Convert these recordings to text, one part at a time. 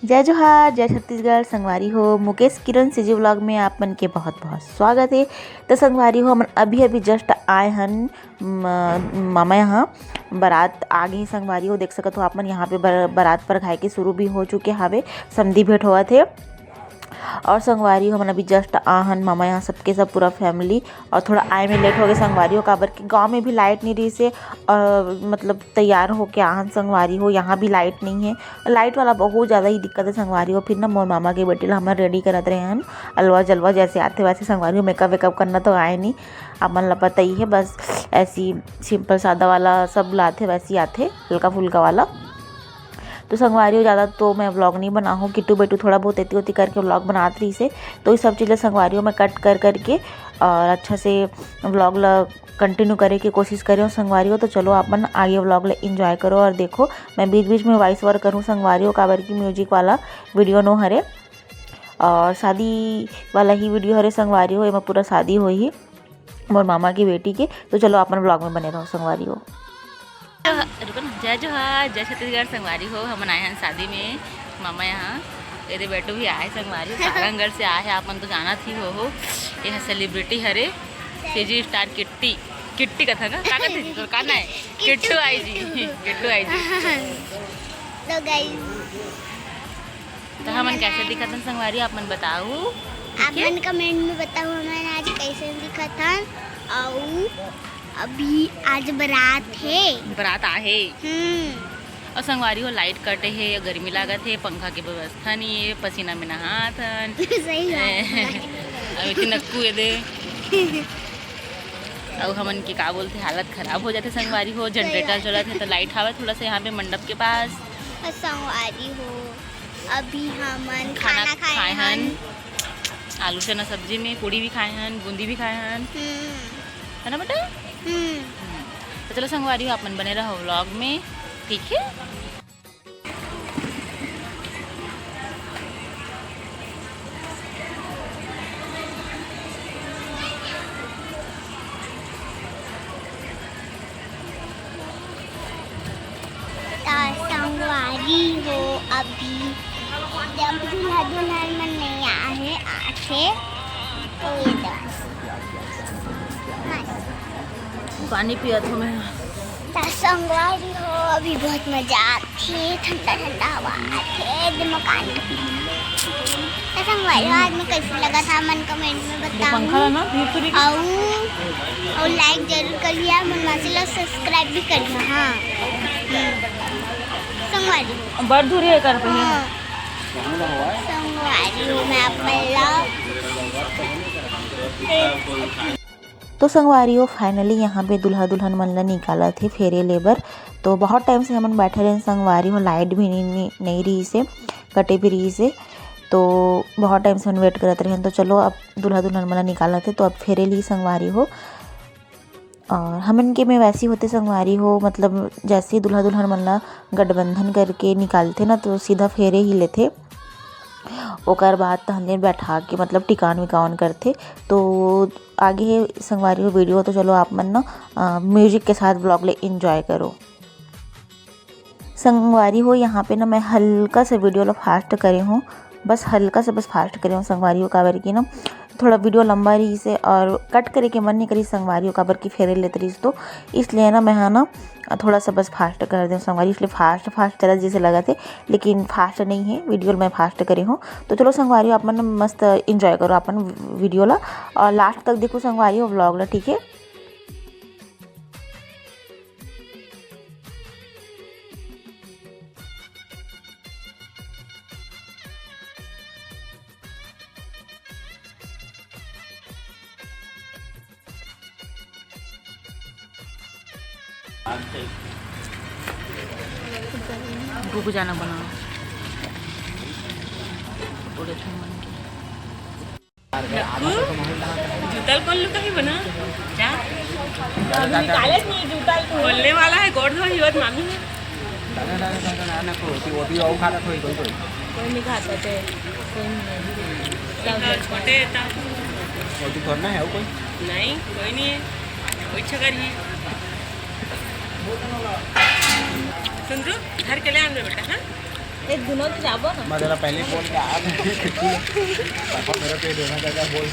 जय जोहार, जय छत्तीसगढ़। संगवारी हो मुकेश किरण सीजी व्लॉग में आप मन के बहुत बहुत स्वागत है। तो संगवारी हो हम अभी जस्ट आए हन मामा यहाँ बारात आ गई। संगवारी हो देख सकत हो आप मन यहाँ पे बारात पर खाए के शुरू भी हो चुके हावे, समधी भेंट होवत है। और संगवारी हो मन अभी जस्ट आहन मामा यहाँ सबके सब पूरा फैमिली। और थोड़ा आए में लेट हो गए संगवारी हो, काबर के गांव में भी लाइट नहीं रही से मतलब तैयार होके आहन संगवारी हो। यहाँ भी लाइट नहीं है, लाइट वाला बहुत ज़्यादा ही दिक्कत है संगवारी हो। फिर ना मोर मामा के बेटे ला हमारे रेडी करत रहे हन अलवा जलवा जैसे आते वैसे। संगवारी हो मेकअप वेकअप करना तो आए नहीं, आप मन ला पता ही है। बस ऐसी सिंपल सादा वाला सब लाते वैसे ही आते, हल्का फुल्का वाला। तो संगवारी हो ज़्यादा तो मैं व्लॉग नहीं बना हूँ, किट्टू बेटू थोड़ा बहुत एती ओती करके व्लॉग बनात रही से। तो ये सब चीज़ें संगवारी हो मैं कट कर करके और अच्छा से व्लॉग ला कंटिन्यू करे की कोशिश कर रही हूँ संगवारी हो। तो चलो अपन आगे व्लॉग ले इंजॉय करो। और देखो मैं बीच बीच में वॉइस ओवर करूँ संगवारी हो, काबर की म्यूजिक वाला वीडियो नो हरे और शादी वाला ही वीडियो हरे संगवारी हो। पूरा शादी हो ही मोर मामा की बेटी के। तो चलो अपन व्लॉग में बने रहो संगवारी हो। जय जोहार, जय छत्तीसगढ़। संगवारी हो हम आए हैं शादी में मामा यहाँ, मेरे बेटू भी आए संगवारी सारंगढ़ से आए हैं। आप मन तो जाना थी हो यह सेलिब्रिटी हरे सीजी स्टार किट्टी किट्टी कथा का का कथे तो काना है किट्टू आई जी किट्टू आई जी। तो गाइस तो हमन कैसे दिखत हन संगवारी आप मन बताओ, आप मन कमेंट में बताओ हमन आज कैसे दिखत हन। और अभी आज बारात है, बारात आहे और संगवारी हो लाइट कटे है, गर्मी लागत है, पंखा की व्यवस्था नहीं है, पसीना में नहात हन सही अब नक्कू दे और हमन की का बोलते हालत खराब हो जाते संगवारी हो। जनरेटर चलत है तो लाइट आवे थोड़ा सा यहाँ पे मंडप के पास। संगवारी हो अभी हमन खाना खाए हन, आलू चना सब्जी में पूड़ी भी खाए हन, बूंदी भी खाए हन, है ना बेटा। तो चलो संगवारी हो अपन बने रहो व्लॉग में, ठीक है। संगवारी हो अभी जब दूल्हा दुल्हन मन नहीं आए आके तो ये पानी पिया तो मैं। संगवारी हो अभी बहुत मजा आती है, ठंडा ठंडा हवा आती है एकदम मकान में। तो संगवारी हो आज में कैसे लगा था मन कमेंट में बताओ और लाइक जरूर करिए, मनमासी लोग सब्सक्राइब भी करिए। हाँ संगवारी बड़ दूर है कर संगवारी हो मैं आप तो संगवारी हो फाइनली यहाँ पे दुल्हा दुल्हन मन ला निकाला थे फेरे लेबर। तो बहुत टाइम से हमन बैठे रहे संगवारी हो, लाइट भी नहीं रही से, कटे भी रही से। तो बहुत टाइम से हम वेट करते रहे। तो चलो अब दुल्हा दुल्हन मन ला निकाला थे तो अब फेरे ली संगवारी हो। और हमन के में वैसी होते संगवारी हो, मतलब जैसे दुल्हा दुल्हन मन ला गठबंधन करके निकालते ना तो सीधा फेरे ही लेते, ओकर बाद तहने बैठा के मतलब टिकान विकान करते। तो आगे है संगवारी हो वीडियो। तो चलो आप मन ना म्यूजिक के साथ ब्लॉग ले इंजॉय करो संगवारी हो। यहाँ पे ना मैं हल्का सा वीडियो ला फास्ट करे हूँ, बस हल्का से बस फास्ट करे हूँ संगवारी हो, काबर की ना थोड़ा वीडियो लंबा रही से और कट करे के मन नहीं करी संगवारी हो, काबर की फेरे लेते रही तो इसलिए ना मैं ना थोड़ा सा बस फास्ट कर दूँ संगवारी। इसलिए फास्ट तरह जैसे लगा थे, लेकिन फास्ट नहीं है वीडियो मैं फास्ट करे हूँ। तो चलो संगवारी हो अपन मस्त इंजॉय करो अपन वीडियो ला और लास्ट तक देखो संगवारी हो व्लॉग ला, ठीक है। रुक जाना बना जूता कौन लुका ही बना क्या निकाले नहीं जूता खोलने वाला है गोड़ धो हिवत मामी है कोई नहीं खाता थे छोटे करना है कोई नहीं कोई नहीं है कोई इच्छा करिए सुन रो घर के ले आने बेटा। हाँ एक दोनों तो जाबो ना मैं जरा पहले बोल के आया पापा मेरा पे देना चाहता बोल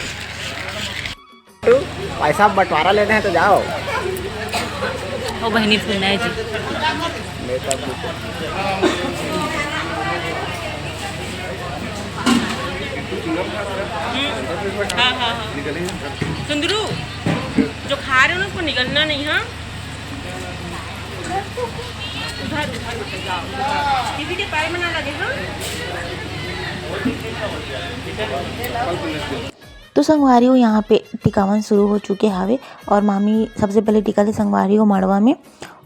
पैसा बंटवारा लेना है तो जाओ ओ बहनी सुनना है जी लेता हाँ हाँ हाँ सुंदरू जो खा रहे हो ना उसको निकलना नहीं हाँ उधर किसी के पैर में ना लगे हाँ तो संगवारी हो यहाँ पे टिकावन शुरू हो चुके हावे और मामी सबसे पहले टिका ले संगवारी हो मड़वा में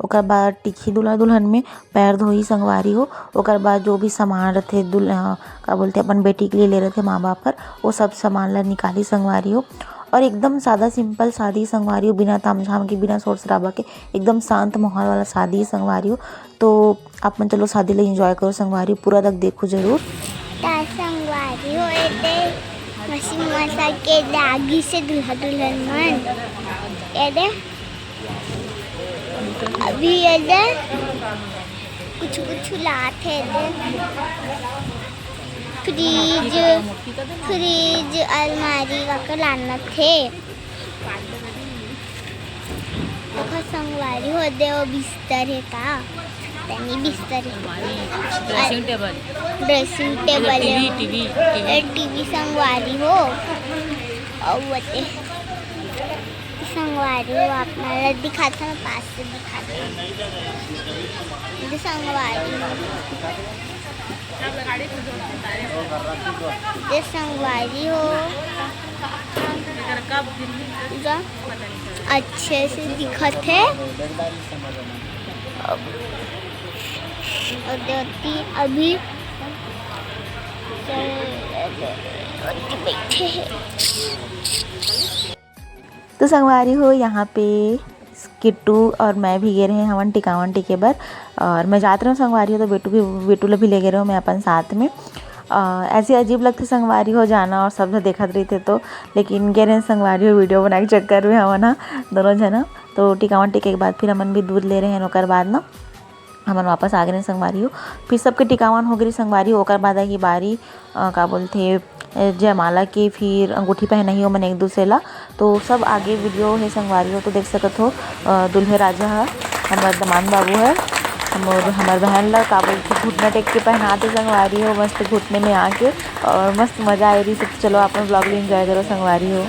ओकर बाद टिकी दुल्हा दुल्हन में पैर धोई संगवारी हो ओकर बाद जो भी सामान रहते दुल्हा का बोलते अपन बेटी के लिए ले रहे थे माँ बाप पर वो सब सामान ला निकाली संगवारी हो और एकदम सादा सिंपल शादी संगवारी हो बिना तामझाम के बिना शोर शराबा के एकदम शांत माहौल वाला शादी संगवारी हो। तो आप मन चलो शादी ला एंजॉय करो संगवारी हो पूरा तक देखो जरूर। संगवारी हो मसी मसा के दागी से दुल्हा दुल्हन मन ये अभी ये कुछ कुछ लाते फ्रिज अलमारी का लाना थे तो संगवारी हो दे वो बिस्तर है का तनी बिस्तर है ड्रेसिंग टेबल टीवी संगवारी हो और वो संगवारी हो आपने दिखाता मैं पास से दिखाता संगवारी ये संगवारी हो अच्छे से दिखत है और देवती अभी बैठे हैं। तो संगवारी हो यहाँ पे किट्टू और मैं भी गए रहे हवन टिकावन टिके बर और मैं जाते रहा संगवारी हो तो बेटू ला भी ले गए रहे मैं अपन साथ में। ऐसी अजीब लगती संगवारी हो जाना और सब देखत रही थे तो लेकिन गए रहे संगवारी हो वीडियो बनाए के चक्कर में हवन ना दोनों जना। तो टिकावन टिके के बाद फिर हमन भी दूध ले रहे हैं ओकर बाद ना हमन वापस आ गए संगवारी हो फिर सबके टिकावन हो गई संगवारी हो ओकर बाद आई बारी का बोलते जयमाला की फिर अंगूठी पहनाई हो मैंने एक दूसरे ला। तो सब आगे वीडियो है संगवारी हो तो देख सकत हो दुल्हे राजा है हमार दमान बाबू है हमार बहन ला का बोलते घुटना टेक के पहनाते संगवारी हो मस्त घुटने में आके और मस्त मज़ा आ रही सब। चलो अपने ब्लॉग में एंजॉय करो संगवारी हो।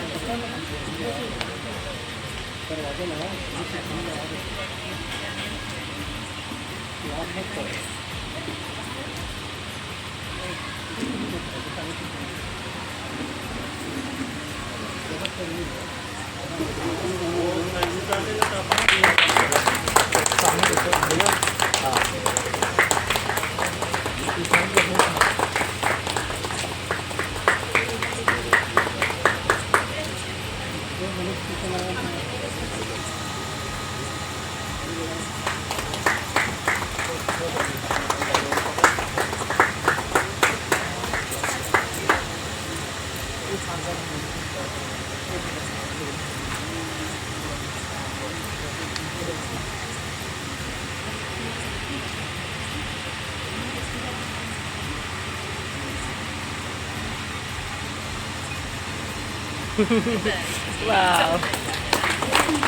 Wow,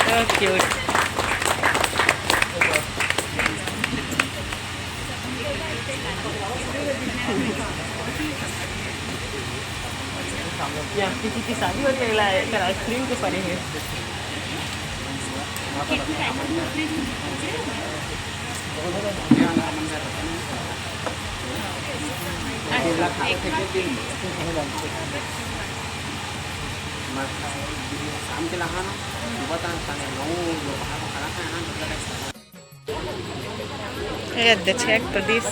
so cute. Ya, किसी की शादी हो रही है कल आइसक्रीम के परे है। Yeah, the check for this.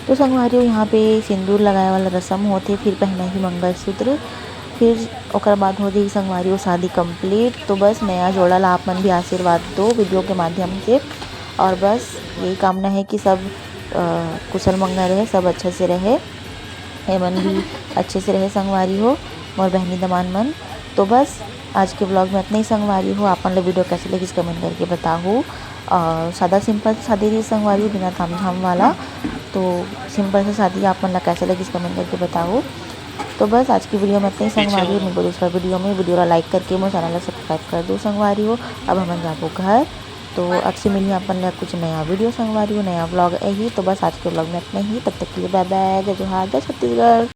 तो संगवारी हो यहाँ पे सिंदूर लगाए वाला रस्म होते फिर पहना ही मंगलसूत्र फिर ओकर बाद हो जाए संगवारी हो शादी कंप्लीट। तो बस नया जोड़ा ला आप मन भी आशीर्वाद दो वीडियो के माध्यम से और बस यही कामना है कि सब कुशल मंगल रहे सब अच्छे से रहे। एमन भी अच्छे से रहे संगवारी हो मोर बहनी दमान मन। तो बस आज के ब्लॉग में इतना ही संगवारी हो। आपन लोग वीडियो कैसे लगी कमेंट करके बताओ। और सादा सिंपल शादी रही संगवारी बिना ताम झाम वाला। तो सिंपल से शादी आपन लोग कैसे लगी कमेंट करके बताओ। तो बस आज की वीडियो में इतना ही संगवारी हो। मिलको दूसरा वीडियो में। वीडियो ला लाइक करके मोर चैनल ला सब्सक्राइब कर दो संगवारी हो। अब हम जाबो घर। तो अब से मिलिए अपन लोग कुछ नया वीडियो संगवारी हो, नया ब्लॉग यही। तो बस आज के ब्लॉग में इतना ही। तब तक के लिए बाय बाय, जय जोहार, जय छत्तीसगढ़।